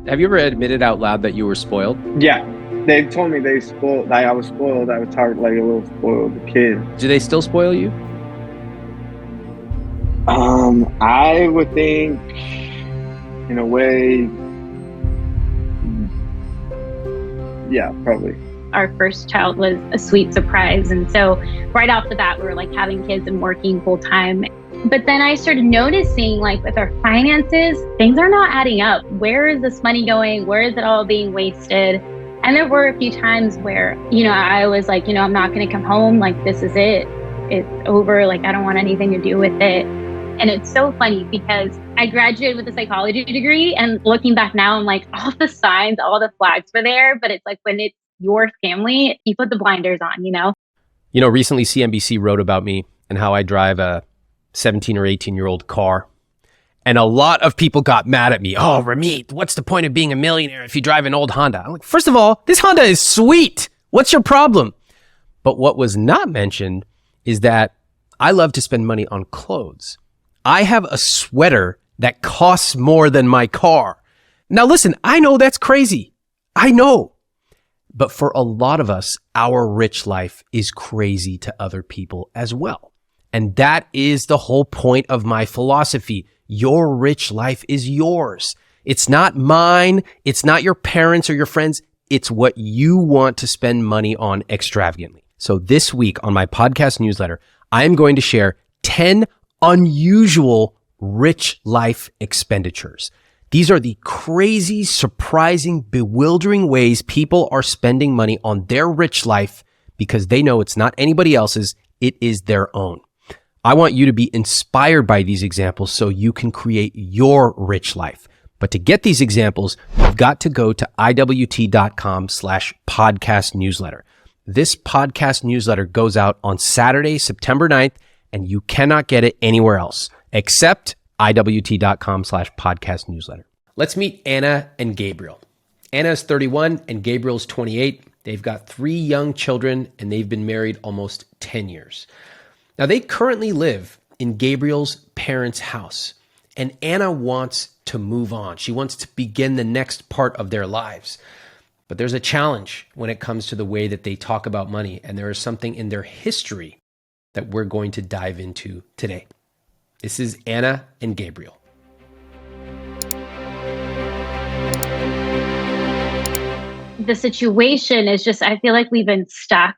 Have you ever admitted out loud that you were spoiled? Yeah, they told me they spoiled. That I was spoiled. I was talking like a little spoiled kid. Do they still spoil you? I would think, in a way, yeah, probably. Our first child was a sweet surprise. And so right off the bat, we were like having kids and working full time. But then I started noticing, like, with our finances, things are not adding up. Where is this money going? Where is it all being wasted? And there were a few times where, I was like, I'm not going to come home. Like, this is it. It's over. Like, I don't want anything to do with it. And it's so funny because I graduated with a psychology degree, and looking back now, I'm like, all the signs, all the flags were there. But it's like, when it's your family, you put the blinders on. Recently CNBC wrote about me and how I drive a 17 or 18-year-old car. And a lot of people got mad at me. Oh, Ramit, what's the point of being a millionaire if you drive an old Honda? I'm like, first of all, this Honda is sweet. What's your problem? But what was not mentioned is that I love to spend money on clothes. I have a sweater that costs more than my car. Now listen, I know that's crazy. I know. But for a lot of us, our rich life is crazy to other people as well. And that is the whole point of my philosophy. Your rich life is yours. It's not mine. It's not your parents or your friends. It's what you want to spend money on extravagantly. So this week on my podcast newsletter, I am going to share 10 unusual rich life expenditures. These are the crazy, surprising, bewildering ways people are spending money on their rich life because they know it's not anybody else's, it is their own. I want you to be inspired by these examples so you can create your rich life. But to get these examples, you've got to go to iwt.com/podcast newsletter. This podcast newsletter goes out on Saturday, September 9th, and you cannot get it anywhere else except iwt.com/podcast newsletter. Let's meet Anna and Gabriel. Anna is 31 and Gabriel's 28. They've got 3 young children and they've been married almost 10 years. Now they currently live in Gabriel's parents' house, and Anna wants to move on. She wants to begin the next part of their lives. But there's a challenge when it comes to the way that they talk about money, and there is something in their history that we're going to dive into today. This is Anna and Gabriel. The situation is just, I feel like we've been stuck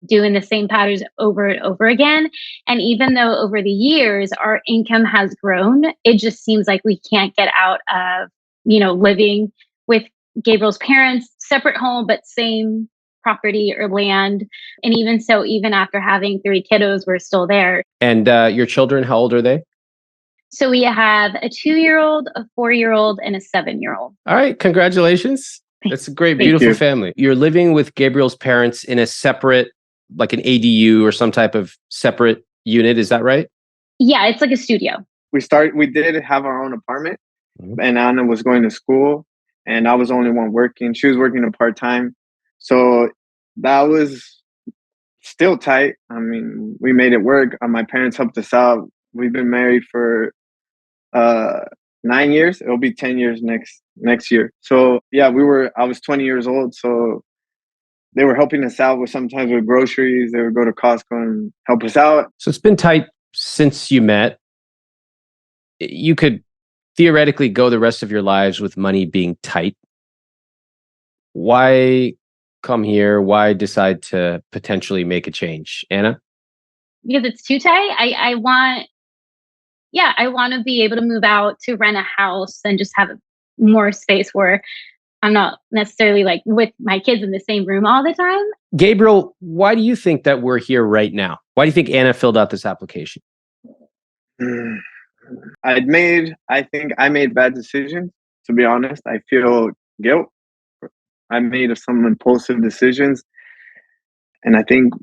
doing the same patterns over and over again. And even though over the years our income has grown, it just seems like we can't get out of, living with Gabriel's parents, separate home, but same property or land. And even so, even after having 3 kiddos, we're still there. And your children, how old are they? So we have a 2-year-old, a 4-year-old, and a 7-year-old. All right. Congratulations. That's a great, beautiful family. You're living with Gabriel's parents in a separate, like an ADU or some type of separate unit. Is that right? Yeah, it's like a studio. We did have our own apartment, and Anna was going to school, and I was the only one working. She was working a part-time. So that was still tight. I mean, we made it work. My parents helped us out. We've been married for 9 years. It'll be 10 years next year. So yeah, I was 20 years old. So they were helping us out sometimes with groceries. They would go to Costco and help us out. So it's been tight since you met. You could theoretically go the rest of your lives with money being tight. Why come here? Why decide to potentially make a change? Anna? Because it's too tight. I want to be able to move out, to rent a house and just have more space where I'm not necessarily like with my kids in the same room all the time. Gabriel, why do you think that we're here right now? Why do you think Anna filled out this application? I think I made bad decisions, to be honest. I feel guilt. I made some impulsive decisions. And I think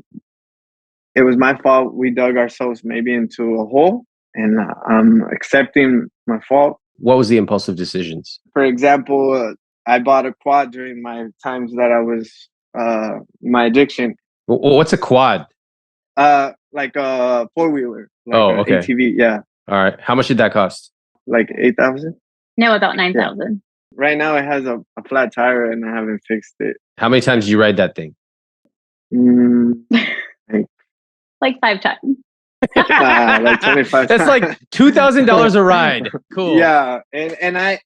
it was my fault. We dug ourselves maybe into a hole, and I'm accepting my fault. What was the impulsive decisions? For example, I bought a quad during my times that I was my addiction. What's a quad? Like a 4-wheeler. Like okay. ATV, yeah. All right. How much did that cost? Like 8,000. No, about 9,000. Right now it has a flat tire and I haven't fixed it. How many times did you ride that thing? Like, Like 5 times. like 25 That's times. like $2,000 a ride. Cool. Yeah, and I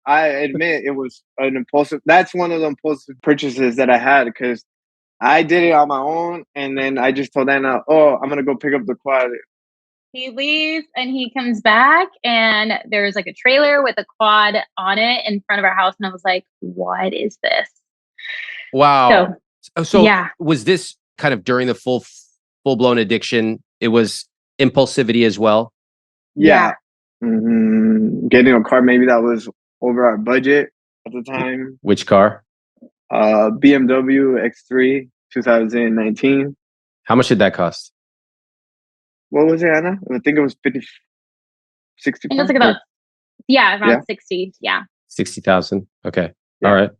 admit it was an impulsive. That's one of the impulsive purchases that I had because I did it on my own, and then I just told Anna, "Oh, I'm gonna go pick up the quad." He leaves and he comes back, and there's like a trailer with a quad on it in front of our house. And I was like, what is this? Wow. So yeah. was this kind of during the full-blown addiction? It was impulsivity as well? Yeah. Getting a car, maybe that was over our budget at the time. Which car? BMW X3 2019. How much did that cost? What was it, Anna? I think it was 60. I think it's like about, around 60. Yeah. 60,000. Okay. Yeah. All right.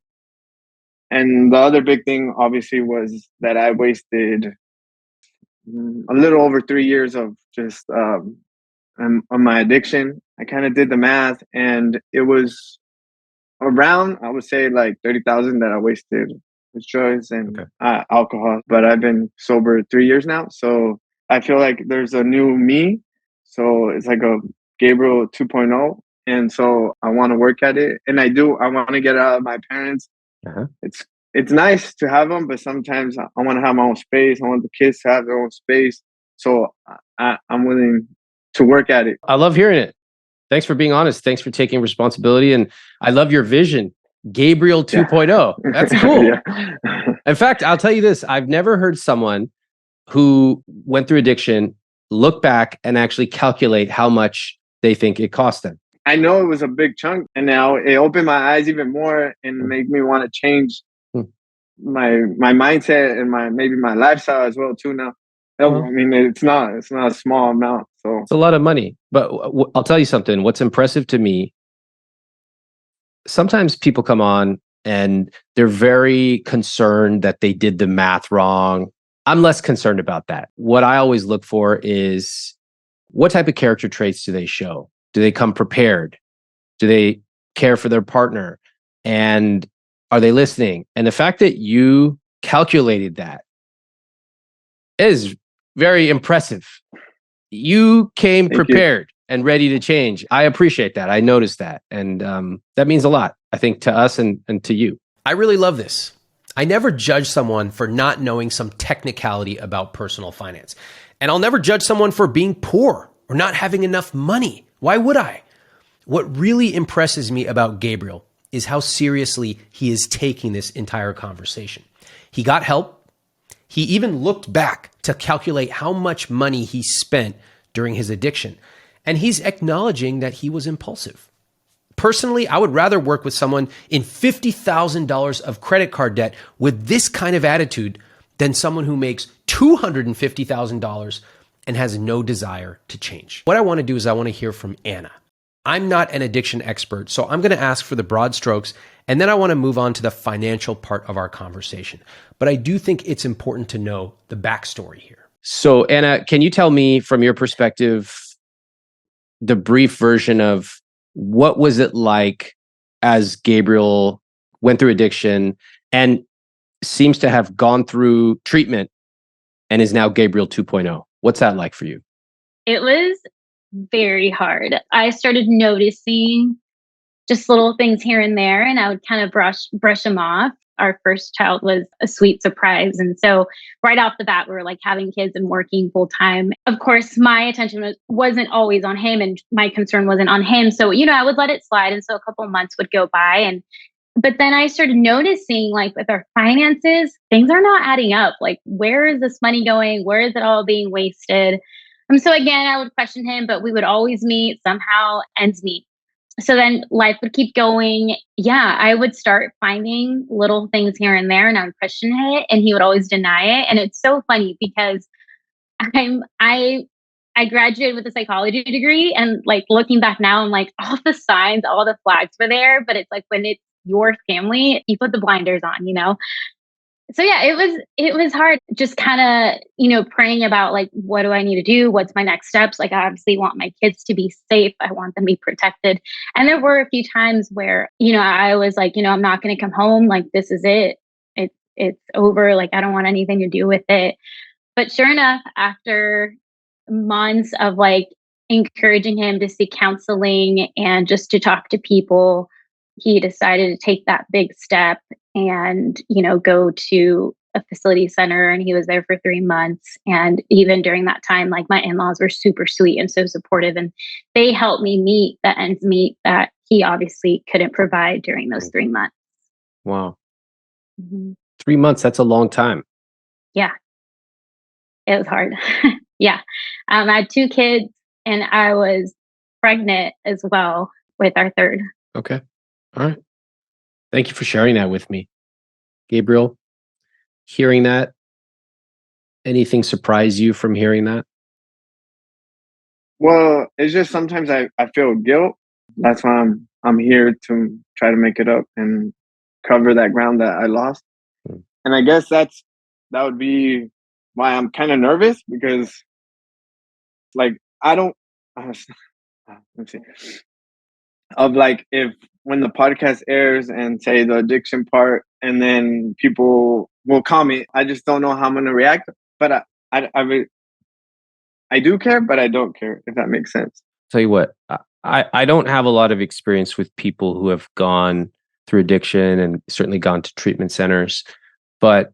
And the other big thing, obviously, was that I wasted a little over 3 years of just on my addiction. I kind of did the math, and it was around, I would say, like 30,000 that I wasted with drugs and alcohol. But I've been sober 3 years now, so I feel like there's a new me. So it's like a Gabriel 2.0. And so I want to work at it. And I want to get out of my parents. It's nice to have them, but sometimes I want to have my own space. I want the kids to have their own space. So I'm willing to work at it. I love hearing it. Thanks for being honest. Thanks for taking responsibility. And I love your vision. Gabriel 2.0. That's cool. In fact, I'll tell you this. I've never heard someone who went through addiction look back and actually calculate how much they think it cost them. I know it was a big chunk, and now it opened my eyes even more and made me want to change my mindset and maybe my lifestyle as well too now. I mean, it's not a small amount. So it's a lot of money. But I'll tell you something. What's impressive to me, sometimes people come on and they're very concerned that they did the math wrong. I'm less concerned about that. What I always look for is what type of character traits do they show? Do they come prepared? Do they care for their partner? And are they listening? And the fact that you calculated that is very impressive. You came prepared and ready to change. I appreciate that. I noticed that. And that means a lot, I think, to us and to you. I really love this. I never judge someone for not knowing some technicality about personal finance. And I'll never judge someone for being poor or not having enough money. Why would I? What really impresses me about Gabriel is how seriously he is taking this entire conversation. He got help. He even looked back to calculate how much money he spent during his addiction. And he's acknowledging that he was impulsive. Personally, I would rather work with someone in $50,000 of credit card debt with this kind of attitude than someone who makes $250,000 and has no desire to change. What I want to do is I want to hear from Anna. I'm not an addiction expert, so I'm going to ask for the broad strokes, and then I want to move on to the financial part of our conversation. But I do think it's important to know the backstory here. So Anna, can you tell me from your perspective, the brief version of what was it like as Gabriel went through addiction and seems to have gone through treatment and is now Gabriel 2.0? What's that like for you? It was very hard. I started noticing just little things here and there, and I would kind of brush them off. Our first child was a sweet surprise. And so right off the bat, we were like having kids and working full time. Of course, my attention wasn't always on him, and my concern wasn't on him. So, I would let it slide. And so a couple of months would go by. But then I started noticing, like, with our finances, things are not adding up. Like, where is this money going? Where is it all being wasted? And so again, I would question him, but we would always meet, somehow ends meet. So then life would keep going. Yeah, I would start finding little things here and there, and I would question it, and he would always deny it. And it's so funny because I graduated with a psychology degree, and like looking back now, I'm like, all the signs, all the flags were there. But it's like when it's your family, you put the blinders on, So yeah, it was hard just kind of, praying about like, what do I need to do? What's my next steps? Like, I obviously want my kids to be safe. I want them to be protected. And there were a few times where, I was like, I'm not going to come home. Like, this is it. It's over. Like, I don't want anything to do with it. But sure enough, after months of like encouraging him to seek counseling and just to talk to people, he decided to take that big step and, go to a facility center, and he was there for 3 months. And even during that time, like, my in-laws were super sweet and so supportive, and they helped me meet the ends meet that he obviously couldn't provide during those 3 months. Wow. Mhm. 3 months, that's a long time. Yeah, it was hard. Yeah. I had 2 kids, and I was pregnant as well with our third. Okay. All right. Thank you for sharing that with me. Gabriel, hearing that, anything surprise you from hearing that? Well, it's just sometimes I feel guilt. That's why I'm here to try to make it up and cover that ground that I lost. Mm. And I guess that would be why I'm kind of nervous, because like I don't let's see, of like, if when the podcast airs and say the addiction part, and then people will comment, I just don't know how I'm gonna react. But I do care, but I don't care, if that makes sense. Tell you what, I don't have a lot of experience with people who have gone through addiction and certainly gone to treatment centers, but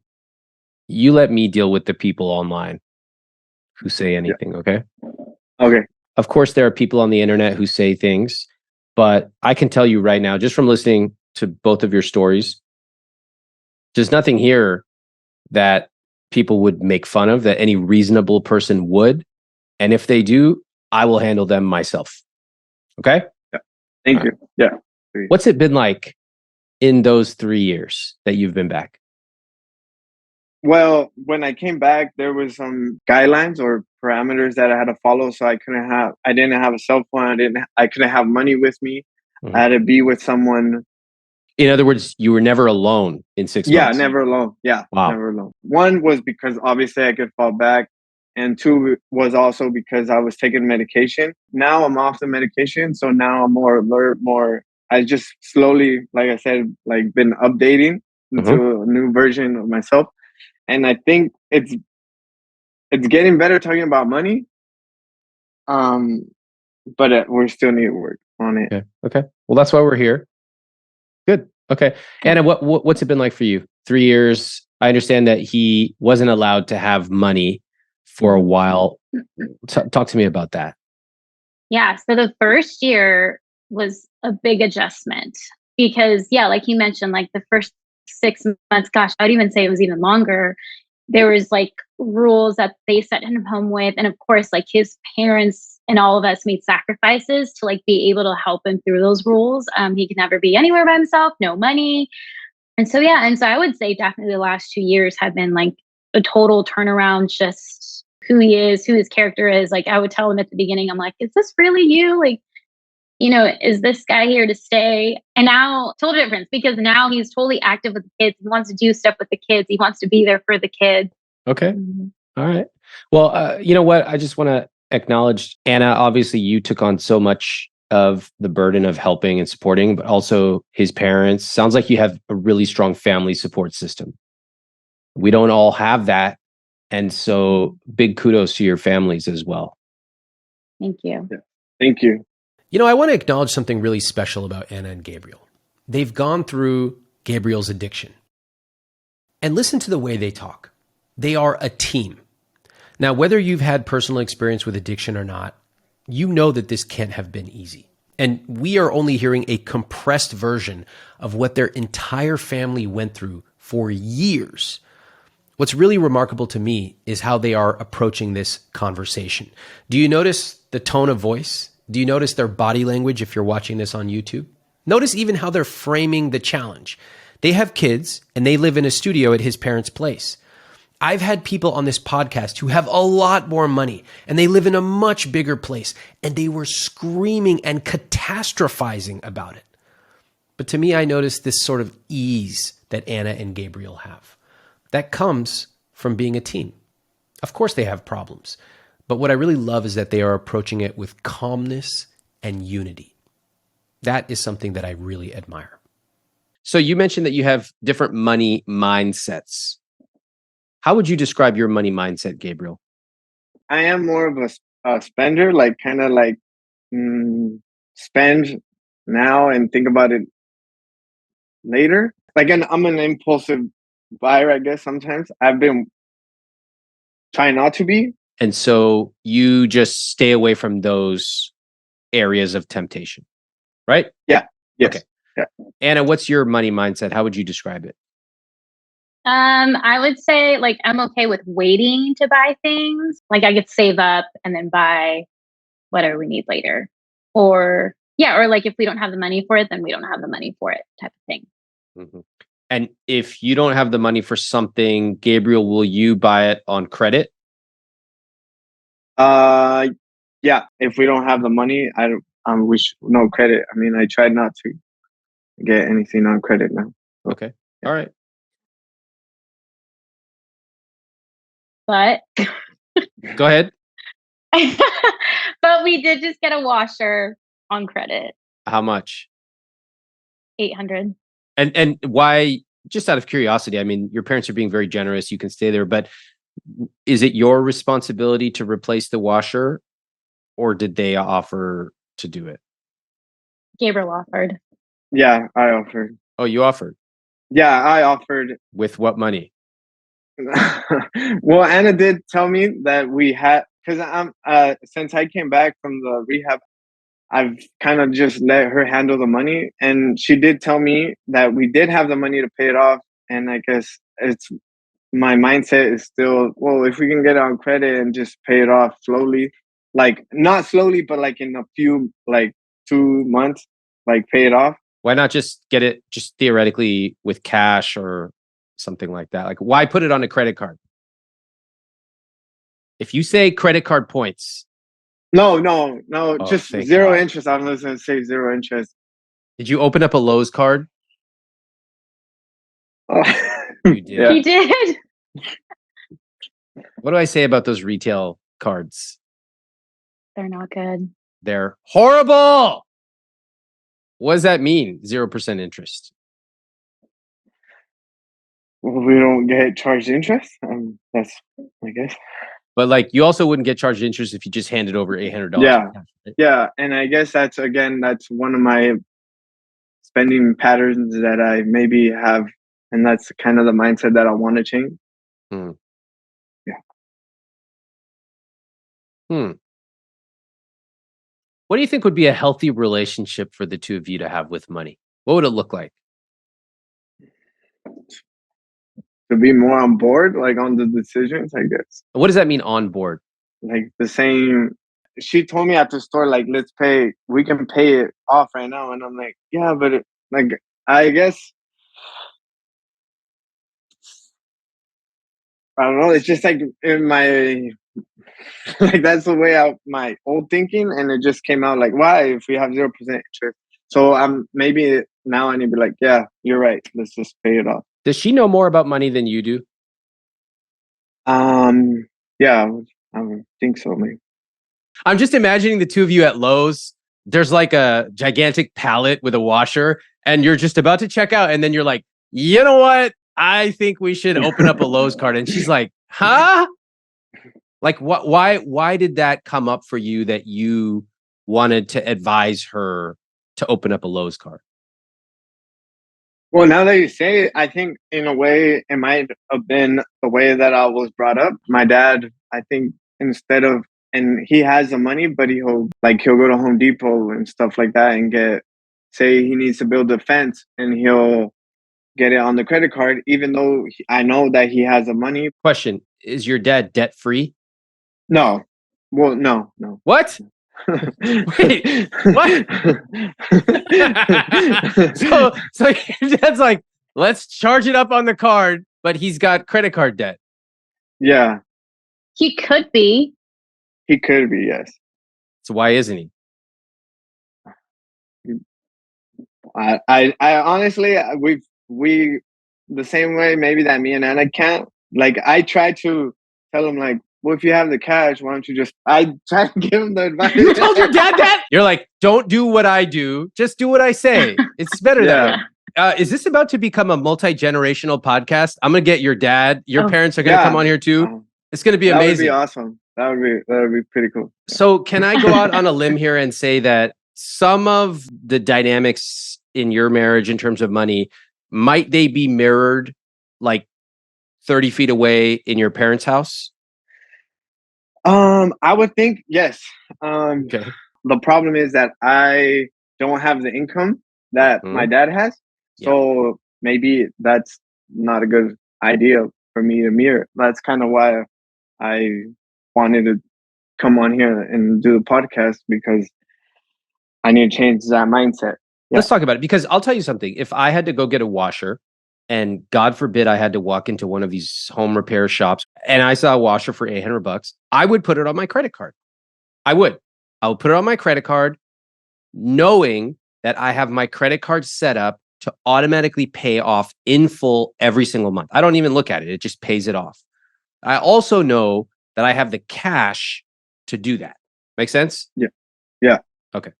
you let me deal with the people online who say anything, okay? Okay. Of course, there are people on the internet who say things, but I can tell you right now, just from listening to both of your stories, there's nothing here that people would make fun of, that any reasonable person would. And if they do, I will handle them myself. Okay? Yeah. Thank you. Yeah. What's it been like in those 3 years that you've been back? Well, when I came back, there was some guidelines or parameters that I had to follow. So I didn't have a cell phone. I couldn't have money with me. Mhm. I had to be with someone. In other words, you were never alone in 6 Yeah, months. never alone. Yeah, Wow. never alone. One was because obviously I could fall back. And 2 was also because I was taking medication. Now I'm off the medication. So now I'm more alert, I just slowly, like I said, like been updating into a new version of myself. And I think it's getting better talking about money. But we still need to work on it. Okay. Well, that's why we're here. Good. Okay. Anna, what's it been like for you? 3 years. I understand that he wasn't allowed to have money for a while. Talk to me about that. Yeah. So the first year was a big adjustment because, yeah, like you mentioned, like the first 6 months, gosh, I'd even say it was even longer. There was like rules that they set him home with. And of course, like his parents and all of us made sacrifices to like be able to help him through those rules. He could never be anywhere by himself, no money. And so, yeah. And so I would say definitely the last 2 years have been like a total turnaround, just who he is, who his character is. Like I would tell him at the beginning, I'm like, is this really you? Like, is this guy here to stay? And now, total difference, because now he's totally active with the kids. He wants to do stuff with the kids. He wants to be there for the kids. Okay. All right. Well, you know what? I just want to acknowledge, Anna, obviously you took on so much of the burden of helping and supporting, but also his parents. Sounds like you have a really strong family support system. We don't all have that. And so big kudos to your families as well. Thank you. Yeah. Thank you. I want to acknowledge something really special about Anna and Gabriel. They've gone through Gabriel's addiction. And listen to the way they talk. They are a team. Now, whether you've had personal experience with addiction or not, you know that this can't have been easy. And we are only hearing a compressed version of what their entire family went through for years. What's really remarkable to me is how they are approaching this conversation. Do you notice the tone of voice? Do you notice their body language if you're watching this on YouTube? Notice even how they're framing the challenge. They have kids and they live in a studio at his parents' place. I've had people on this podcast who have a lot more money and they live in a much bigger place, and they were screaming and catastrophizing about it. But to me, I noticed this sort of ease that Anna and Gabriel have. That comes from being a teen. Of course they have problems, but what I really love is that they are approaching it with calmness and unity. That is something that I really admire. So you mentioned that you have different money mindsets. How would you describe your money mindset, Gabriel? I am more of a spender, like kind of like spend now and think about it later. Like, I'm an impulsive buyer, I guess. Sometimes I've been trying not to be. And so you just stay away from those areas of temptation, right? Yeah. Yes. Okay. Yeah. Anna, what's your money mindset? How would you describe it? I would say like I'm okay with waiting to buy things. Like I could save up and then buy whatever we need later. Or like if we don't have the money for it, then we don't have the money for it type of thing. Mm-hmm. And if you don't have the money for something, Gabriel, will you buy it on credit? Yeah. If we don't have the money, I wish no credit. I mean, I tried not to get anything on credit now. Okay. All right. But Go ahead. but we did just get a washer on credit. How much? $800. And why? Just out of curiosity, I mean, your parents are being very generous. You can stay there, but is it your responsibility to replace the washer, or did they offer to do it? Gabriel offered. Yeah, I offered. Oh, you offered? Yeah, I offered. With what money? Well, Anna did tell me that we had, because since I came back from the rehab, I've kind of just let her handle the money, and she did tell me that we did have the money to pay it off. And I guess it's my mindset is still, well, if we can get it on credit and just pay it off slowly, like not slowly, but like in a few, like 2 months, like pay it off. Why not just get it just theoretically with cash or something like that? Like, why put it on a credit card? If you say credit card points. No, just zero God. interest. I'm just going to say zero interest. Did you open up a Lowe's card? Oh. You did. Yeah. He did. What do I say about those retail cards? They're not good. They're horrible. What does that mean? 0% interest. We don't get charged interest. That's, I guess. But like, you also wouldn't get charged interest if you just handed over $800. Yeah. Cash, right? Yeah, and I guess that's one of my spending patterns that I maybe have, and that's kind of the mindset that I want to change. Hmm. Yeah. What do you think would be a healthy relationship for the two of you to have with money? What would it look like? To be more on board, like on the decisions, I guess. What does that mean, on board? Like the same. She told me at the store, like, we can pay it off right now. And I'm like, yeah, but like, I guess, I don't know. It's just like in my, like, that's the way my old thinking. And it just came out like, why, if we have 0% interest? So maybe now I need to be like, yeah, you're right. Let's just pay it off. Does she know more about money than you do? Yeah, I would think so, maybe. I'm just imagining the two of you at Lowe's. There's like a gigantic pallet with a washer, and you're just about to check out, and then you're like, you know what? I think we should open up a Lowe's card. And she's like, huh? Like, what? Why did that come up for you that you wanted to advise her to open up a Lowe's card? Well, now that you say it, I think in a way it might have been the way that I was brought up. My dad, I think, and he has the money, but he'll go to Home Depot and stuff like that and say he needs to build a fence, and he'll get it on the credit card, even though I know that he has the money. Question: is your dad debt free? No. Well, no. What? Wait, what? so your dad's like, let's charge it up on the card, but he's got credit card debt. Yeah. He could be. He could be, yes. So why isn't he? I honestly, we the same way maybe that me and Anna can't. Like I try to tell him like, well, if you have the cash, why don't you just? I try to give him the advice. You told your dad that? You're like, don't do what I do, just do what I say. It's better that way. Is this about to become a multi-generational podcast? I'm gonna get your dad. Your parents are gonna come on here too. It's gonna be amazing. That would be awesome. That would be pretty cool. So can I go out on a limb here and say that some of the dynamics in your marriage in terms of money, might they be mirrored like 30 feet away in your parents' house? I would think yes. Okay. The problem is that I don't have the income that my dad has. So maybe that's not a good idea for me to mirror. That's kind of why I wanted to come on here and do the podcast, because I need to change that mindset. Let's talk about it, because I'll tell you something. If I had to go get a washer, and God forbid I had to walk into one of these home repair shops and I saw a washer for $800, I would put it on my credit card. I would put it on my credit card, knowing that I have my credit card set up to automatically pay off in full every single month. I don't even look at it. It just pays it off. I also know that I have the cash to do that. Make sense? Yeah. Okay.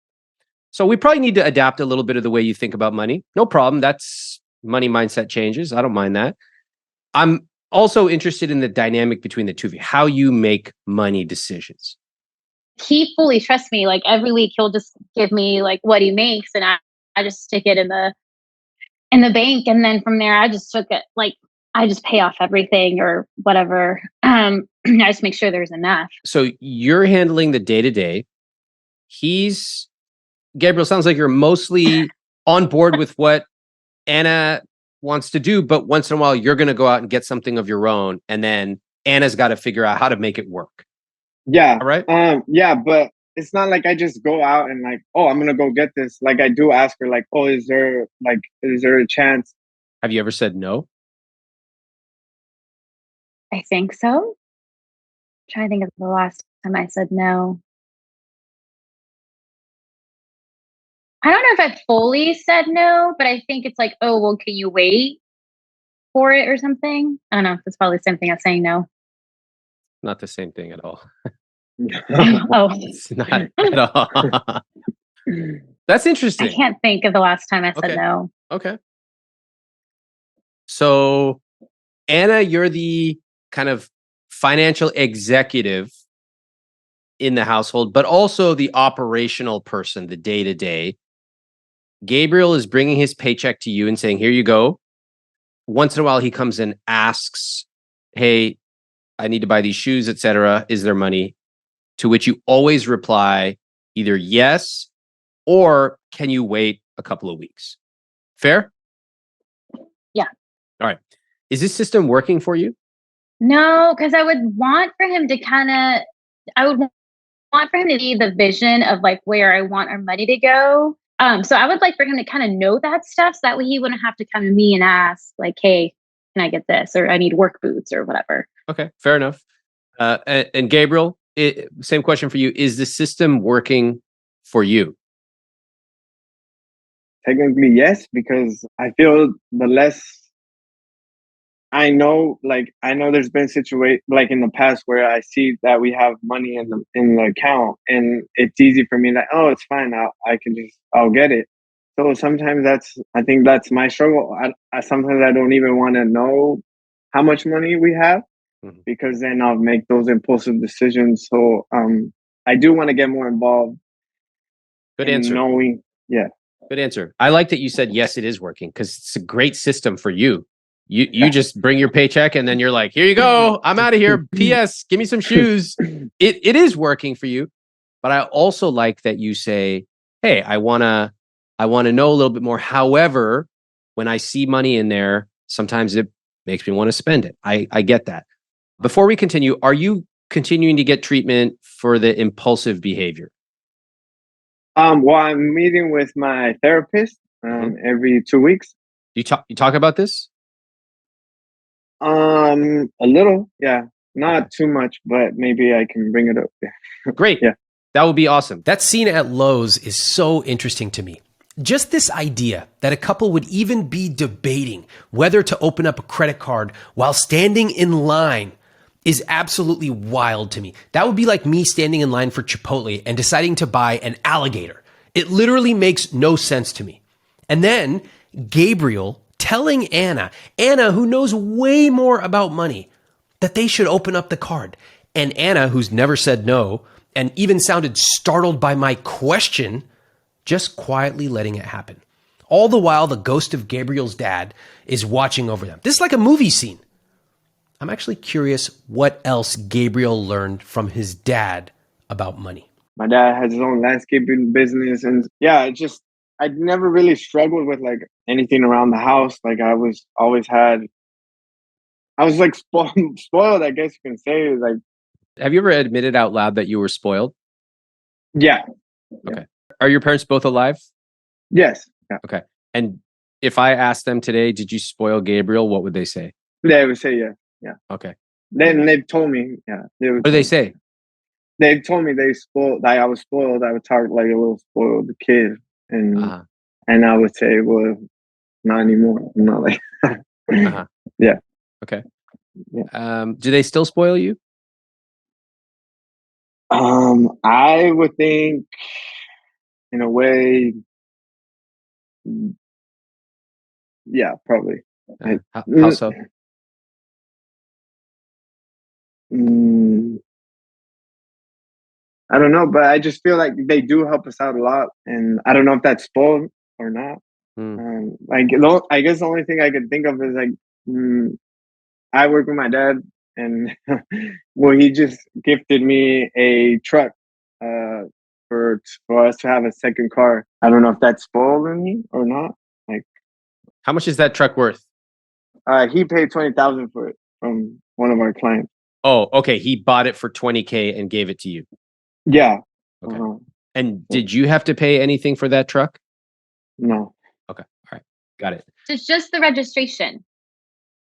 So we probably need to adapt a little bit of the way you think about money. No problem. That's money mindset changes. I don't mind that. I'm also interested in the dynamic between the two of you, how you make money decisions. He fully trusts me. Like every week he'll just give me like what he makes, and I just stick it in the bank. And then from there, I just took it, like I just pay off everything or whatever. I just make sure there's enough. So you're handling the day-to-day. Gabriel, sounds like you're mostly on board with what Anna wants to do, but once in a while you're going to go out and get something of your own, and then Anna's got to figure out how to make it work. Yeah. All right. Yeah, but it's not like I just go out and like, oh, I'm going to go get this. Like I do ask her like, oh, is there a chance? Have you ever said no? I think so. I'm trying to think of the last time I said no. I don't know if I fully said no, but I think it's like, oh, well, can you wait for it or something? I don't know. It's probably the same thing as saying no. Not the same thing at all. Oh, it's not at all. That's interesting. I can't think of the last time I said no. Okay. So, Anna, you're the kind of financial executive in the household, but also the operational person, the day-to-day. Gabriel is bringing his paycheck to you and saying, here you go. Once in a while, he comes and asks, hey, I need to buy these shoes, etc. Is there money? To which you always reply either yes, or can you wait a couple of weeks? Fair? Yeah. All right. Is this system working for you? No, because I would want for him to want for him to see the vision of like where I want our money to go. So I would like for him to kind of know that stuff, so that way he wouldn't have to come to me and ask like, hey, can I get this? Or I need work boots or whatever. Okay, fair enough. And Gabriel, same question for you. Is the system working for you? Technically, yes, because I feel the less I know there's been situations like in the past where I see that we have money in the account, and it's easy for me like, oh, it's fine. I'll get it. So sometimes I think that's my struggle. I sometimes I don't even want to know how much money we have, because then I'll make those impulsive decisions. So I do want to get more involved. Good answer. Good answer. I like that you said yes, it is working, because it's a great system for you. You just bring your paycheck and then you're like, here you go. I'm out of here. P.S. Give me some shoes. It is working for you. But I also like that you say, hey, I wanna know a little bit more. However, when I see money in there, sometimes it makes me want to spend it. I get that. Before we continue, are you continuing to get treatment for the impulsive behavior? Well, I'm meeting with my therapist every 2 weeks. You talk about this? A little, yeah. Not too much, but maybe I can bring it up. Great. Yeah. That would be awesome. That scene at Lowe's is so interesting to me. Just this idea that a couple would even be debating whether to open up a credit card while standing in line is absolutely wild to me. That would be like me standing in line for Chipotle and deciding to buy an alligator. It literally makes no sense to me. And then Gabriel telling Anna, who knows way more about money, that they should open up the card. And Anna, who's never said no, and even sounded startled by my question, just quietly letting it happen. All the while, the ghost of Gabriel's dad is watching over them. This is like a movie scene. I'm actually curious what else Gabriel learned from his dad about money. My dad has his own landscaping business, and yeah, I never really struggled with like anything around the house. Like I was like spoiled, I guess you can say. Like, have you ever admitted out loud that you were spoiled? Yeah. Okay. Are your parents both alive? Yes. Yeah. Okay. And if I asked them today, did you spoil Gabriel? What would they say? They would say yeah. Yeah. Okay. Then they've told me, yeah. What do they say? They've told me I was spoiled. I would talk like a little spoiled kid, and I would say, well, not anymore. I'm not like. Yeah. Okay. Yeah. Do they still spoil you? I would think, in a way, yeah, probably. How so? I don't know, but I just feel like they do help us out a lot, and I don't know if that's spoiled or not. I guess the only thing I could think of is like, I work with my dad, and well, he just gifted me a truck for us to have a second car. I don't know if that's spoiling me or not. Like, how much is that truck worth? He paid $20,000 for it from one of our clients. Oh, okay. He bought it for $20K and gave it to you. Yeah. Okay. And did you have to pay anything for that truck? No. Okay. All right. Got it. It's just the registration.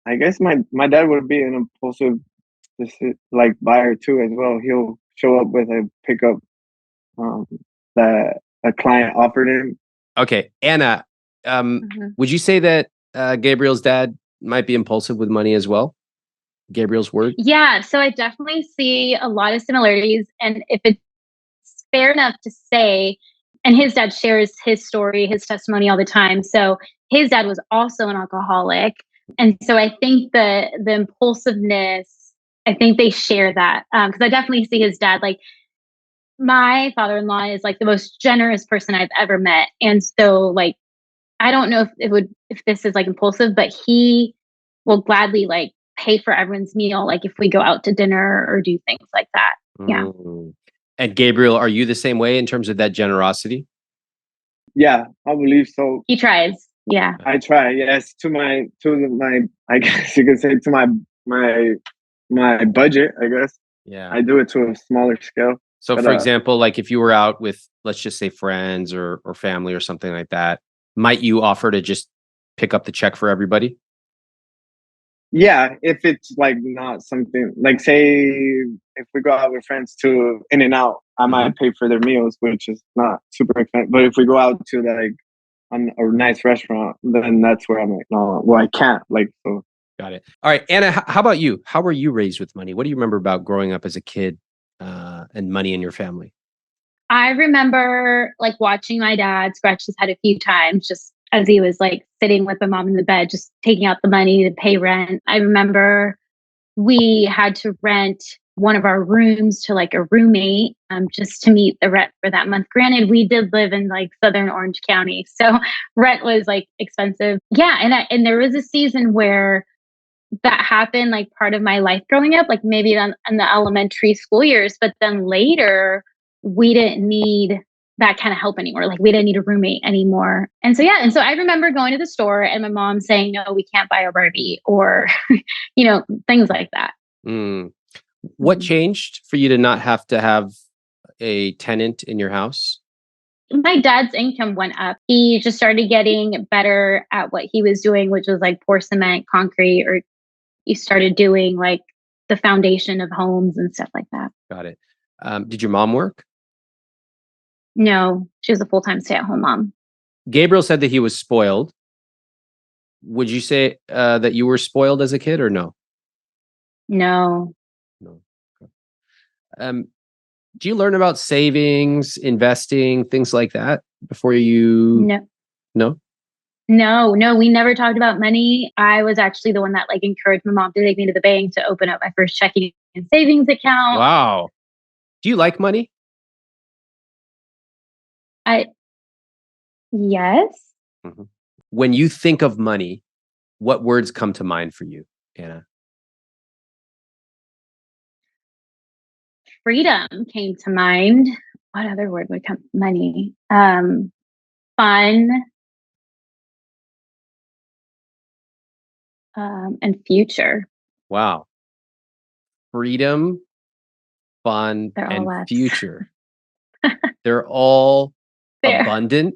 I guess my dad would be an impulsive like buyer too as well. He'll show up with a pickup that a client offered him. Okay. Anna, would you say that Gabriel's dad might be impulsive with money as well? Gabriel's word? Yeah. So I definitely see a lot of similarities. And if it's fair enough to say, and his dad shares his story, his testimony all the time. So his dad was also an alcoholic. And so I think the impulsiveness, I think they share that. Because I definitely see his dad, like my father-in-law is like the most generous person I've ever met. And so like, I don't know if this is like impulsive, but he will gladly like pay for everyone's meal. Like if we go out to dinner or do things like that. Yeah. And Gabriel, are you the same way in terms of that generosity? Yeah, I believe so. He tries. Yeah. I try. Yes, to my I guess you could say to my budget, I guess. Yeah. I do it to a smaller scale. So for example, like if you were out with, let's just say friends or family or something like that, might you offer to just pick up the check for everybody? Yeah, if it's like not something like, say if we go out with friends to In-N-Out, I might pay for their meals, which is not super expensive. But if we go out to like a nice restaurant, then that's where I'm like, no, well, I can't. Like, so. Got it. All right, Anna, how about you? How were you raised with money? What do you remember about growing up as a kid and money in your family? I remember like watching my dad scratch his head a few times just as he was like sitting with my mom in the bed, just taking out the money to pay rent. I remember we had to rent one of our rooms to like a roommate just to meet the rent for that month. Granted, we did live in like Southern Orange County, so rent was like expensive. Yeah, and there was a season where that happened, like part of my life growing up, like maybe in the elementary school years, but then later we didn't need that kind of help anymore. Like we didn't need a roommate anymore. And so, yeah. And so I remember going to the store and my mom saying, no, we can't buy a Barbie or, things like that. What changed for you to not have to have a tenant in your house? My dad's income went up. He just started getting better at what he was doing, which was like pour cement, concrete, or he started doing like the foundation of homes and stuff like that. Got it. Did your mom work? No, she was a full-time stay-at-home mom. Gabriel said that he was spoiled. Would you say that you were spoiled as a kid or no? No. No. Do you learn about savings, investing, things like that before you? No. No, we never talked about money. I was actually the one that like encouraged my mom to take me to the bank to open up my first checking and savings account. Wow. Do you like money? Yes. Mm-hmm. When you think of money, what words come to mind for you, Anna? Freedom came to mind. What other word would come? Money. Fun. And future. Wow. Freedom, fun, They're all and future. They're all abundant.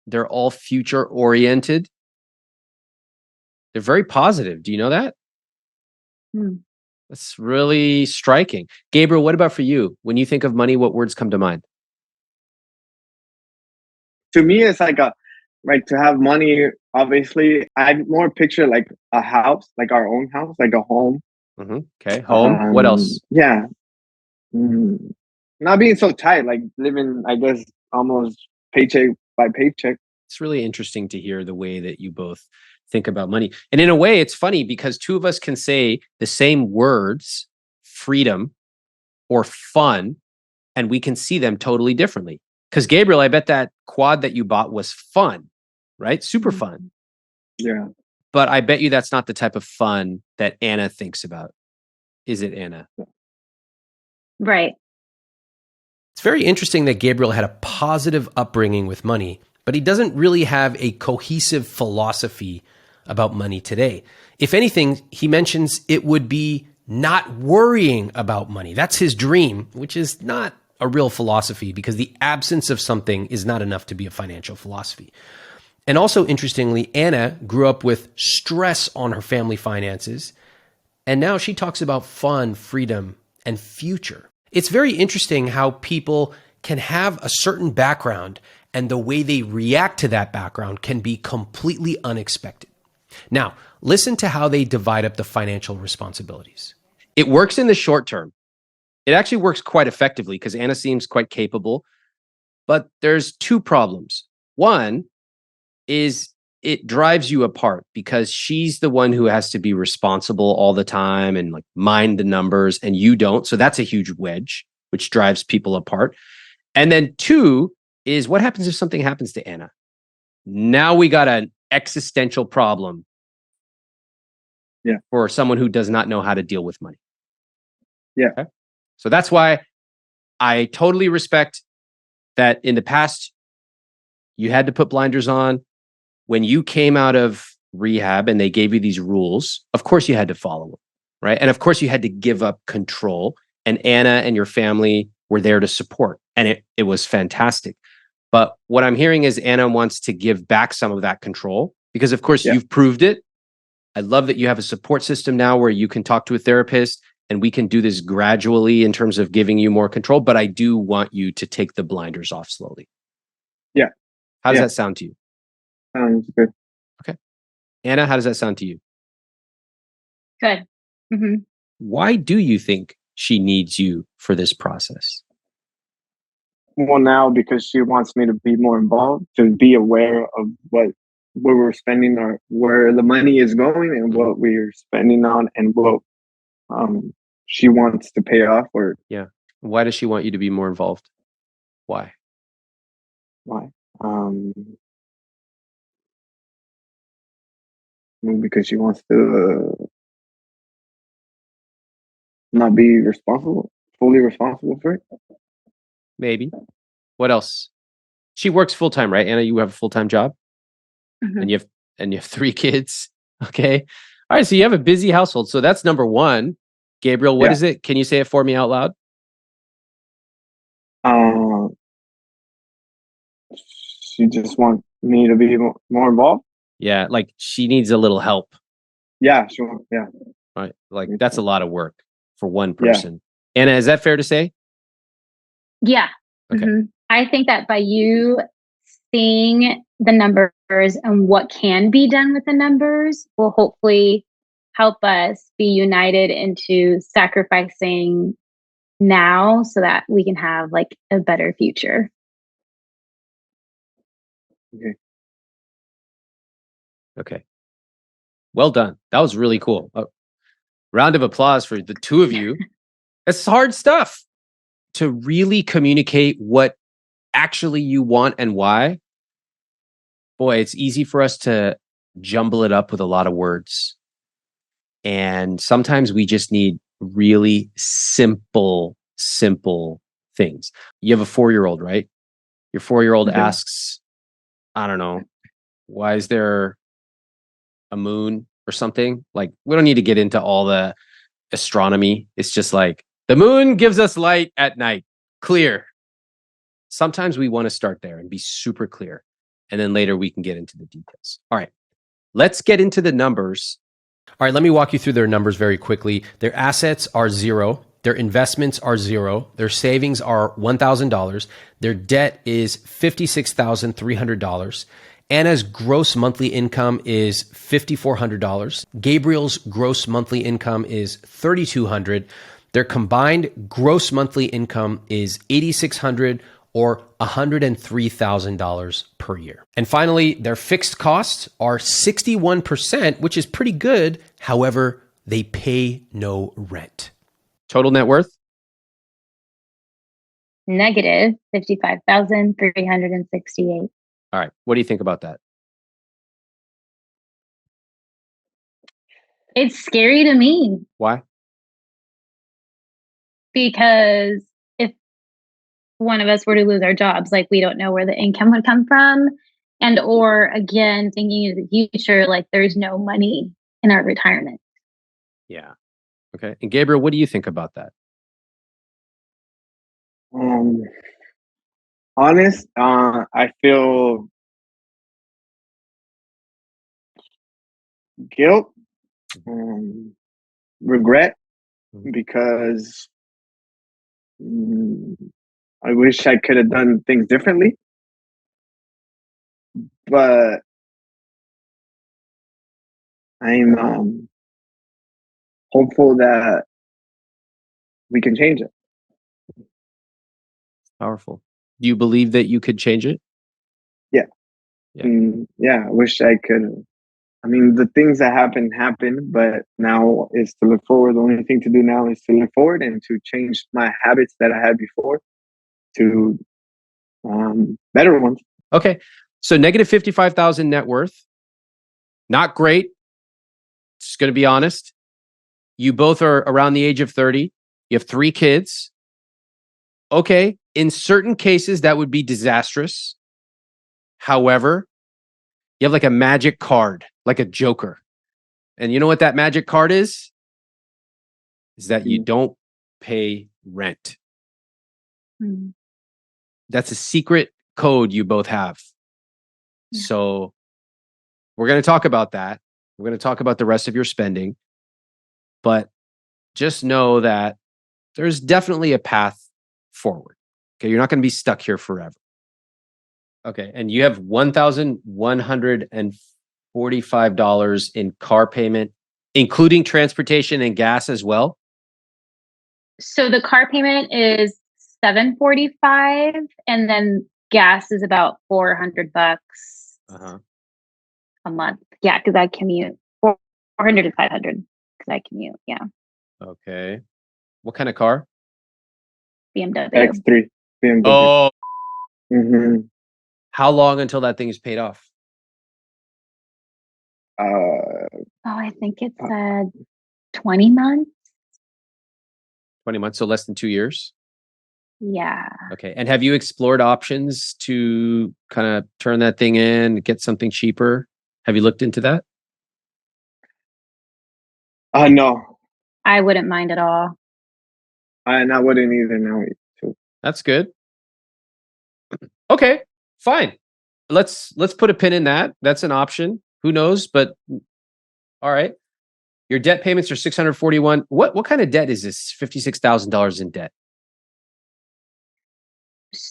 They're all future oriented. They're very positive. Do you know that? That's really striking. Gabriel, what about for you? When you think of money, what words come to mind? To me, it's like to have money. Obviously, I more picture like a house, like our own house, like a home. Mm-hmm. Okay, home. What else? Yeah, not being so tight, like living, I guess, almost paycheck by paycheck. It's really interesting to hear the way that you both think about money. And in a way, it's funny because two of us can say the same words, freedom or fun, and we can see them totally differently. Because Gabriel, I bet that quad that you bought was fun, right? Super fun. Yeah. But I bet you that's not the type of fun that Anna thinks about. Is it, Anna? Right. It's very interesting that Gabriel had a positive upbringing with money, but he doesn't really have a cohesive philosophy about money today. If anything, he mentions it would be not worrying about money. That's his dream, which is not a real philosophy because the absence of something is not enough to be a financial philosophy. And also, interestingly, Anna grew up with stress on her family finances, and now she talks about fun, freedom, and future. It's very interesting how people can have a certain background and the way they react to that background can be completely unexpected. Now, listen to how they divide up the financial responsibilities. It works in the short term. It actually works quite effectively because Anna seems quite capable, but there's two problems. One is it drives you apart because she's the one who has to be responsible all the time and like mind the numbers and you don't. So that's a huge wedge, which drives people apart. And then two is what happens if something happens to Anna? Now we got an existential problem for someone who does not know how to deal with money. Yeah. Okay? So that's why I totally respect that in the past, you had to put blinders on. When you came out of rehab and they gave you these rules, of course you had to follow them, right? And of course you had to give up control. And Anna and your family were there to support. And it was fantastic. But what I'm hearing is Anna wants to give back some of that control because, of course, you've proved it. I love that you have a support system now where you can talk to a therapist and we can do this gradually in terms of giving you more control. But I do want you to take the blinders off slowly. Yeah. How does that sound to you? Sounds good. Okay. Anna, how does that sound to you? Good. Mm-hmm. Why do you think she needs you for this process? Well, now because she wants me to be more involved, to be aware of where we're spending or where the money is going and what we're spending on and what she wants to pay off. Or why does she want you to be more involved? Why? Because she wants to not be fully responsible for it. Maybe. What else? She works full time, right? Anna, you have a full time job, and you have 3 kids. Okay. All right. So you have a busy household. So that's number one. Gabriel, what is it? Can you say it for me out loud? She just wants me to be more involved. Yeah, like she needs a little help. Yeah, sure. Yeah. Right. Like that's a lot of work for one person. Yeah. Anna, is that fair to say? Yeah. Okay. I think that by you seeing the numbers and what can be done with the numbers will hopefully help us be united into sacrificing now so that we can have like a better future. Okay. Well done. That was really cool. A round of applause for the two of you. It's hard stuff to really communicate what actually you want and why. Boy, it's easy for us to jumble it up with a lot of words. And sometimes we just need really simple things. You have a 4-year-old, right? Your 4-year-old asks, I don't know, why is there a moon or something? Like, we don't need to get into all the astronomy. It's just like, the moon gives us light at night. Clear. Sometimes we want to start there and be super clear. And then later we can get into the details. All right, let's get into the numbers. All right, let me walk you through their numbers very quickly. Their assets are 0. Their investments are 0. Their savings are $1,000. Their debt is $56,300. Anna's gross monthly income is $5,400. Gabriel's gross monthly income is $3,200. Their combined gross monthly income is $8,600 or $103,000 per year. And finally, their fixed costs are 61%, which is pretty good. However, they pay no rent. Total net worth? Negative 55,368. All right. What do you think about that? It's scary to me Why? because if one of us were to lose our jobs, like we don't know where the income would come from. And or again, thinking of the future, like there's no money in our retirement. Yeah. Okay. And Gabriel, what do you think about that? Honest, I feel guilt, regret, because I wish I could have done things differently. But I'm hopeful that we can change it. Powerful. Do you believe that you could change it? Yeah. I wish I could. I mean, the things that happened, but now is to look forward. The only thing to do now is to look forward and to change my habits that I had before to better ones. Okay. So negative 55,000 net worth. Not great. Just going to be honest. You both are around the age of 30. You have 3 kids. Okay. In certain cases, that would be disastrous. However, you have like a magic card, like a joker. And you know what that magic card is? Is that you don't pay rent. That's a secret code you both have. Yeah. So we're going to talk about that. We're going to talk about the rest of your spending. But just know that there's definitely a path forward. Okay, you're not going to be stuck here forever. Okay, and you have $1,145 in car payment, including transportation and gas as well? So the car payment is $745, and then gas is about $400 a month. Yeah, because I commute 400 to 500 because I commute. Yeah. Okay. What kind of car? BMW. X3. BMW. Oh. How long until that thing is paid off? I think it's 20 months. 20 months, so less than 2 years? Yeah. Okay. And have you explored options to kind of turn that thing in, get something cheaper? Have you looked into that? No. I wouldn't mind at all. And I wouldn't either now. That's good. Okay, fine. Let's put a pin in that. That's an option. Who knows? But all right. Your debt payments are $641. What kind of debt is this? $56,000 in debt.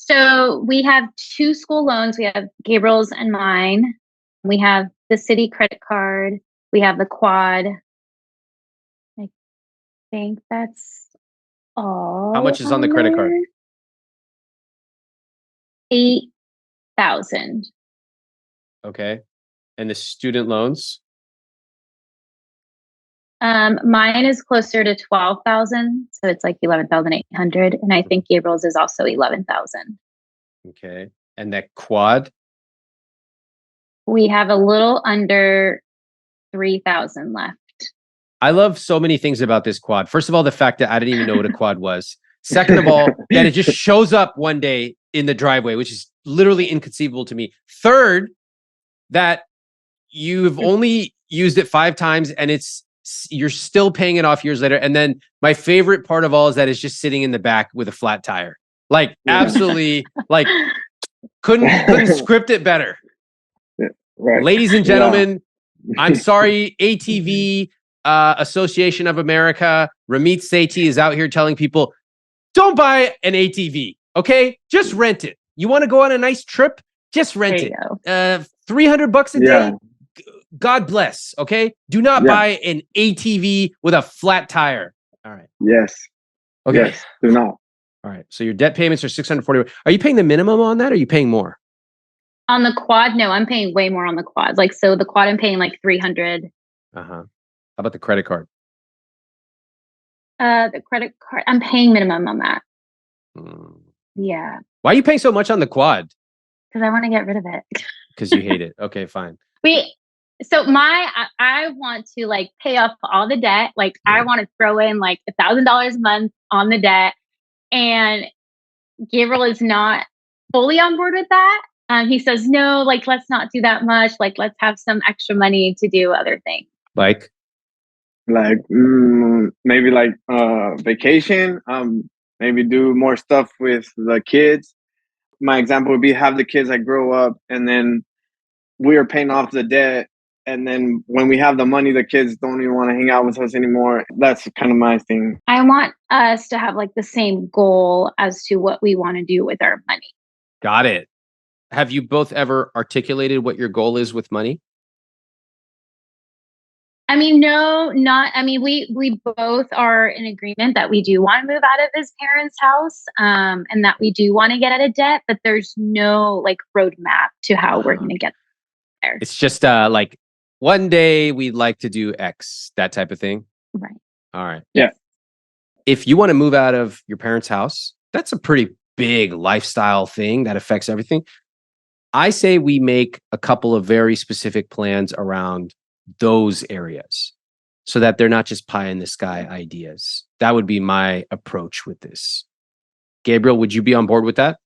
So we have two school loans. We have Gabriel's and mine. We have the city credit card. We have the quad. I think that's all. How much is on the credit card? 8,000. Okay. And the student loans? Mine is closer to 12,000, so it's like 11,800, and I think Gabriel's is also 11,000. Okay. And that quad? We have a little under 3,000 left. I love so many things about this quad. First of all, the fact that I didn't even know what a quad was. Second of all, that it just shows up one day in the driveway, which is literally inconceivable to me. Third, that you've only used it 5 times and you're still paying it off years later. And then my favorite part of all is that it's just sitting in the back with a flat tire. Like absolutely, like couldn't script it better. Right. Ladies and gentlemen, I'm sorry, ATV Association of America, Ramit Sethi is out here telling people, don't buy an ATV, okay? Just rent it. You want to go on a nice trip? Just rent it. $300 a day. God bless, okay? Do not buy an ATV with a flat tire. All right. Yes. Okay. Yes, do not. All right. So your debt payments are $640. Are you paying the minimum on that or are you paying more? On the quad, no, I'm paying way more on the quad. Like, so the quad, I'm paying like 300. How about the credit card? The credit card, I'm paying minimum on that. Yeah. Why are you paying so much on the quad? Because I want to get rid of it. Because you hate it. Okay, fine. So I want to like pay off all the debt. Like I want to throw in like $1,000 a month on the debt. And Gabriel is not fully on board with that. He says, no, like, let's not do that much. Like, let's have some extra money to do other things. Like maybe like vacation, maybe do more stuff with the kids. My example would be have the kids that grow up and then we are paying off the debt. And then when we have the money, the kids don't even want to hang out with us anymore. That's kind of my thing. I want us to have like the same goal as to what we want to do with our money. Got it. Have you both ever articulated what your goal is with money? I mean, no, not. I mean, we both are in agreement that we do want to move out of his parents' house, and that we do want to get out of debt. But there's no like roadmap to how we're going to get there. It's just like one day we'd like to do X, that type of thing. Right. All right. Yeah. If you want to move out of your parents' house, that's a pretty big lifestyle thing that affects everything. I say we make a couple of very specific plans around those areas so that they're not just pie in the sky ideas. That would be my approach with this. Gabriel, would you be on board with that?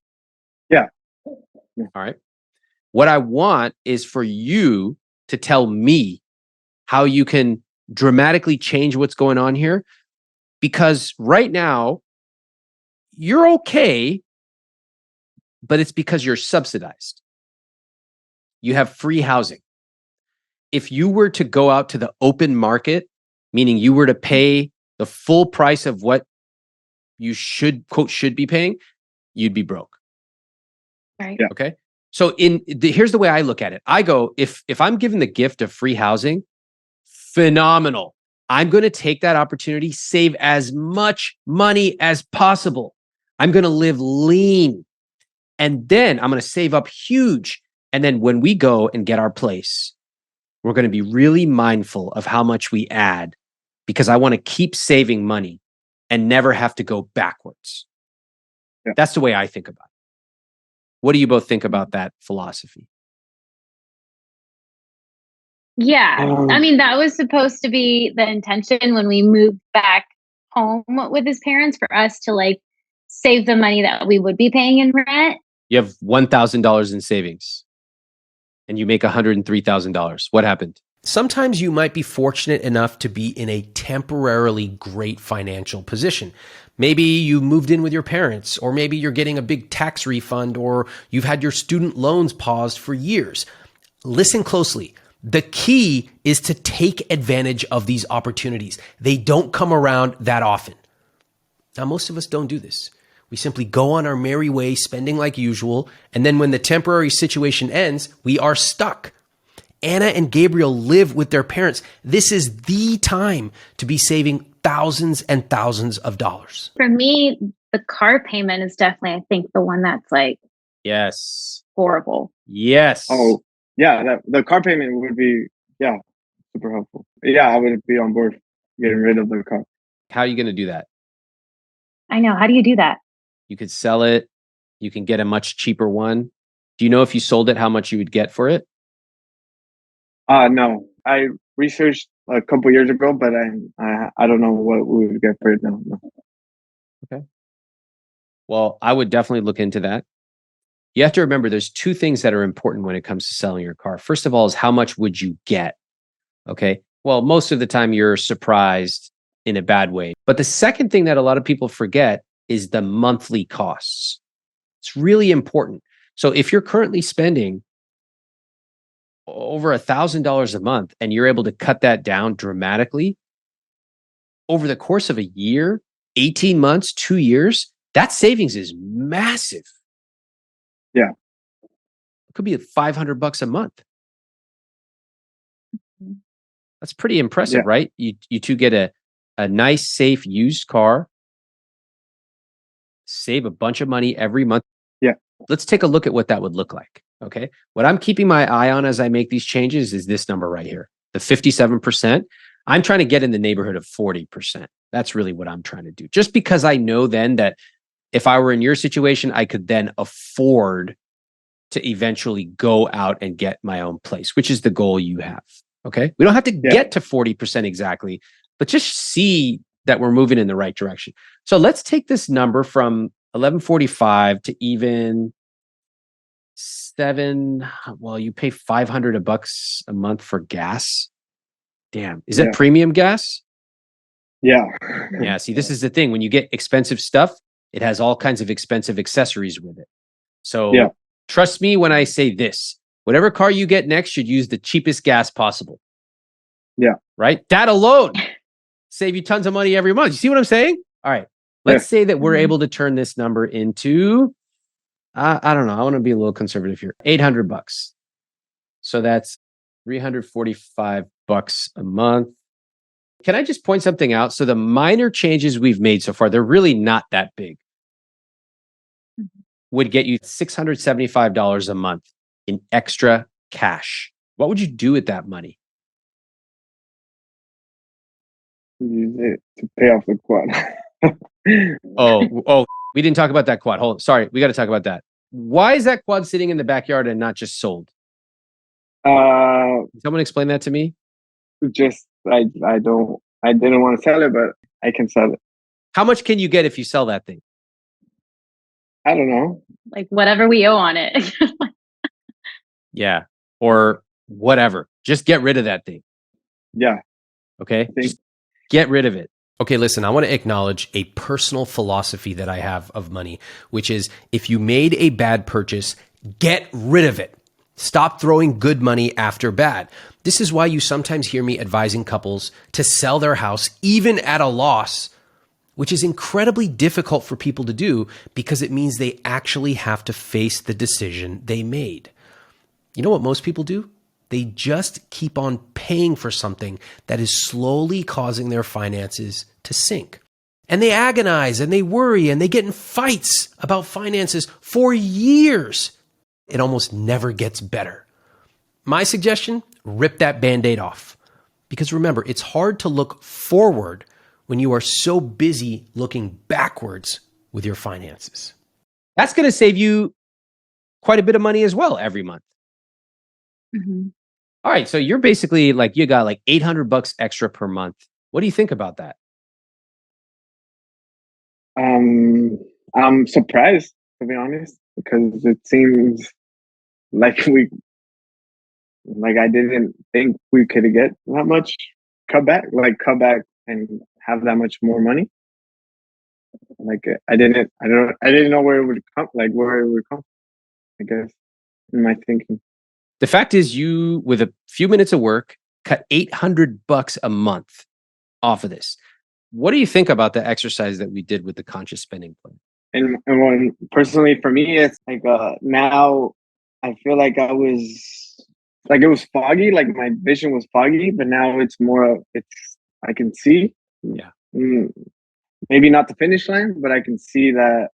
Yeah. All right. What I want is for you to tell me how you can dramatically change what's going on here. Because right now, you're okay, but it's because you're subsidized. You have free housing. If you were to go out to the open market, meaning you were to pay the full price of what you should be paying, you'd be broke. Right. Yeah. Okay. So here's the way I look at it. I go, if I'm given the gift of free housing, phenomenal. I'm going to take that opportunity, save as much money as possible. I'm going to live lean. And then I'm going to save up huge. And then when we go and get our place, we're going to be really mindful of how much we add because I want to keep saving money and never have to go backwards. Yeah. That's the way I think about it. What do you both think about that philosophy? Yeah. I mean, that was supposed to be the intention when we moved back home with his parents, for us to like save the money that we would be paying in rent. You have $1,000 in savings and you make $103,000. What happened? Sometimes you might be fortunate enough to be in a temporarily great financial position. Maybe you moved in with your parents, or maybe you're getting a big tax refund, or you've had your student loans paused for years. Listen closely. The key is to take advantage of these opportunities. They don't come around that often. Now, most of us don't do this. We simply go on our merry way, spending like usual, and then when the temporary situation ends, we are stuck. Anna and Gabriel live with their parents. This is the time to be saving thousands and thousands of dollars. For me, the car payment is definitely, I think, the one that's like Yes. horrible. Yes. Oh, yeah, the car payment would be, yeah, super helpful. Yeah, I would be on board getting rid of the car. How are you going to do that? I know. How do you do that? You could sell it. You can get a much cheaper one. Do you know if you sold it, how much you would get for it? No, I researched a couple years ago, but I don't know what we would get for it now. No. Okay. Well, I would definitely look into that. You have to remember there's two things that are important when it comes to selling your car. First of all is how much would you get? Okay. Well, most of the time you're surprised in a bad way. But the second thing that a lot of people forget is the monthly costs. It's really important. So if you're currently spending over $1,000 a month and you're able to cut that down dramatically over the course of a year, 18 months, 2 years, that savings is massive. Yeah. It could be $500 a month. That's pretty impressive, right? You two get a nice, safe, used car, save a bunch of money every month. Yeah. Let's take a look at what that would look like. Okay. What I'm keeping my eye on as I make these changes is this number right here, the 57%. I'm trying to get in the neighborhood of 40%. That's really what I'm trying to do. Just because I know then that if I were in your situation, I could then afford to eventually go out and get my own place, which is the goal you have. Okay. We don't have to get to 40% exactly, but just see that we're moving in the right direction. So let's take this number from 1145 to even 7. Well, you pay $500 a month for gas. Damn. Is that premium gas? Yeah. Yeah. See, this is the thing. When you get expensive stuff, it has all kinds of expensive accessories with it. So trust me when I say this, whatever car you get next should use the cheapest gas possible. Yeah. Right? That alone save you tons of money every month. You see what I'm saying? All right. Let's say that we're able to turn this number into, I don't know. I want to be a little conservative here. $800. So that's $345 a month. Can I just point something out? So the minor changes we've made so far, they're really not that big. Would get you $675 a month in extra cash. What would you do with that money? Use it to pay off the quad. Oh, we didn't talk about that quad. Hold on. Sorry, we got to talk about that. Why is that quad sitting in the backyard and not just sold? Can someone explain that to me? Just I didn't want to sell it, but I can sell it. How much can you get if you sell that thing? I don't know. Like whatever we owe on it. Yeah. Or whatever. Just get rid of that thing. Yeah. Okay. Just get rid of it. Okay, listen, I want to acknowledge a personal philosophy that I have of money, which is if you made a bad purchase, get rid of it. Stop throwing good money after bad. This is why you sometimes hear me advising couples to sell their house even at a loss, which is incredibly difficult for people to do because it means they actually have to face the decision they made. You know what most people do? They just keep on paying for something that is slowly causing their finances to sink. And they agonize and they worry and they get in fights about finances for years. It almost never gets better. My suggestion, rip that Band-Aid off. Because remember, it's hard to look forward when you are so busy looking backwards with your finances. That's going to save you quite a bit of money as well every month. Mm-hmm. All right. So you're basically like, you got like $800 extra per month. What do you think about that? I'm surprised, to be honest, because it seems like I didn't think we could get that much cut back and have that much more money. Like I didn't know where it would come, I guess, in my thinking. The fact is you, with a few minutes of work, cut $800 a month off of this. What do you think about the exercise that we did with the conscious spending plan? And when personally for me, it's like now I feel like it was foggy, like my vision was foggy, but now it's more of I can see. Yeah. Maybe not the finish line, but I can see that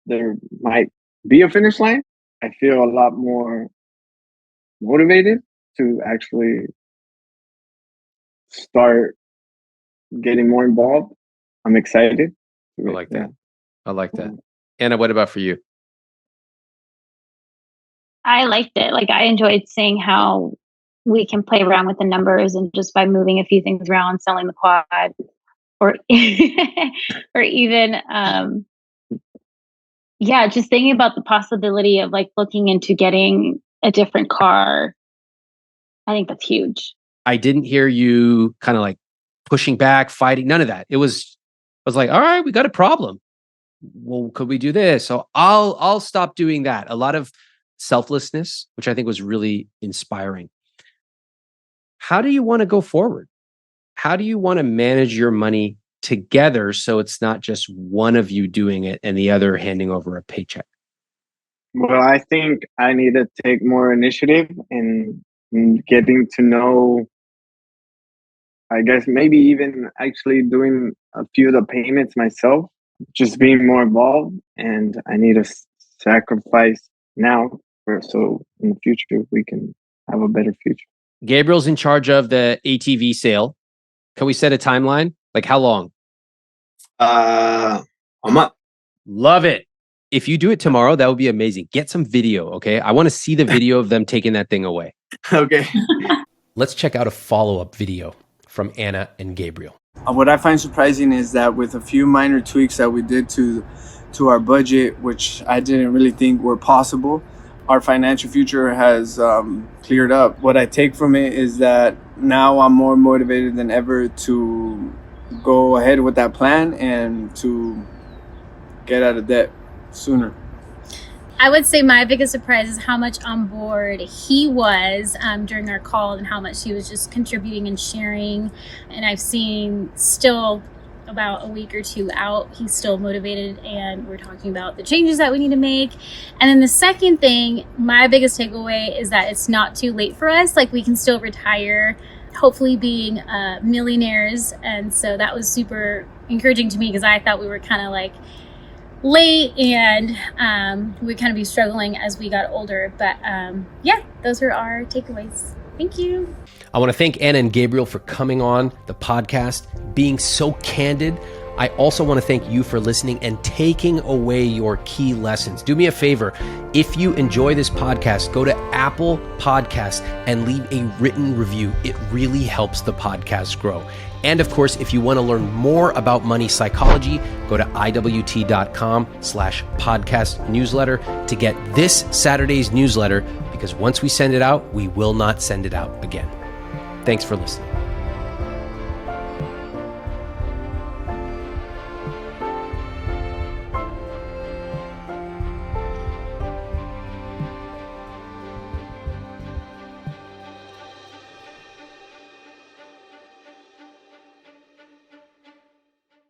there might be a finish line. I feel a lot more motivated to actually start getting more involved. I'm excited. I like that. I like that. Anna, what about for you? I liked it. Like, I enjoyed seeing how we can play around with the numbers, and just by moving a few things around, selling the quad, or or even just thinking about the possibility of like looking into getting a different car. I think that's huge. I didn't hear you kind of like pushing back, fighting, none of that. I was like, all right, we got a problem. Well, could we do this? So I'll stop doing that. A lot of selflessness, which I think was really inspiring. How do you want to go forward? How do you want to manage your money together so it's not just one of you doing it and the other handing over a paycheck? Well, I think I need to take more initiative in getting to know, I guess maybe even actually doing a few of the payments myself, just being more involved. And I need to sacrifice now so in the future we can have a better future. Gabriel's in charge of the ATV sale. Can we set a timeline? Like how long? A month. Love it. If you do it tomorrow, that would be amazing. Get some video, okay? I want to see the video of them taking that thing away. Okay. Let's check out a follow-up video from Anna and Gabriel. What I find surprising is that with a few minor tweaks that we did to our budget, which I didn't really think were possible, our financial future has cleared up. What I take from it is that now I'm more motivated than ever to go ahead with that plan and to get out of debt sooner. I would say my biggest surprise is how much on board he was during our call, and how much he was just contributing and sharing. And I've seen still about a week or two out, he's still motivated, and we're talking about the changes that we need to make. And then the second thing, my biggest takeaway is that it's not too late for us. Like, we can still retire, hopefully being millionaires. And so that was super encouraging to me, because I thought we were kind of like late, and we'd kind of be struggling as we got older. But those are our takeaways. Thank you. I want to thank Anna and Gabriel for coming on the podcast, being so candid. I also want to thank you for listening and taking away your key lessons. Do me a favor. If you enjoy this podcast, go to Apple Podcasts and leave a written review. It really helps the podcast grow. And of course, if you want to learn more about money psychology, go to iwt.com/podcast newsletter to get this Saturday's newsletter, because once we send it out, we will not send it out again. Thanks for listening.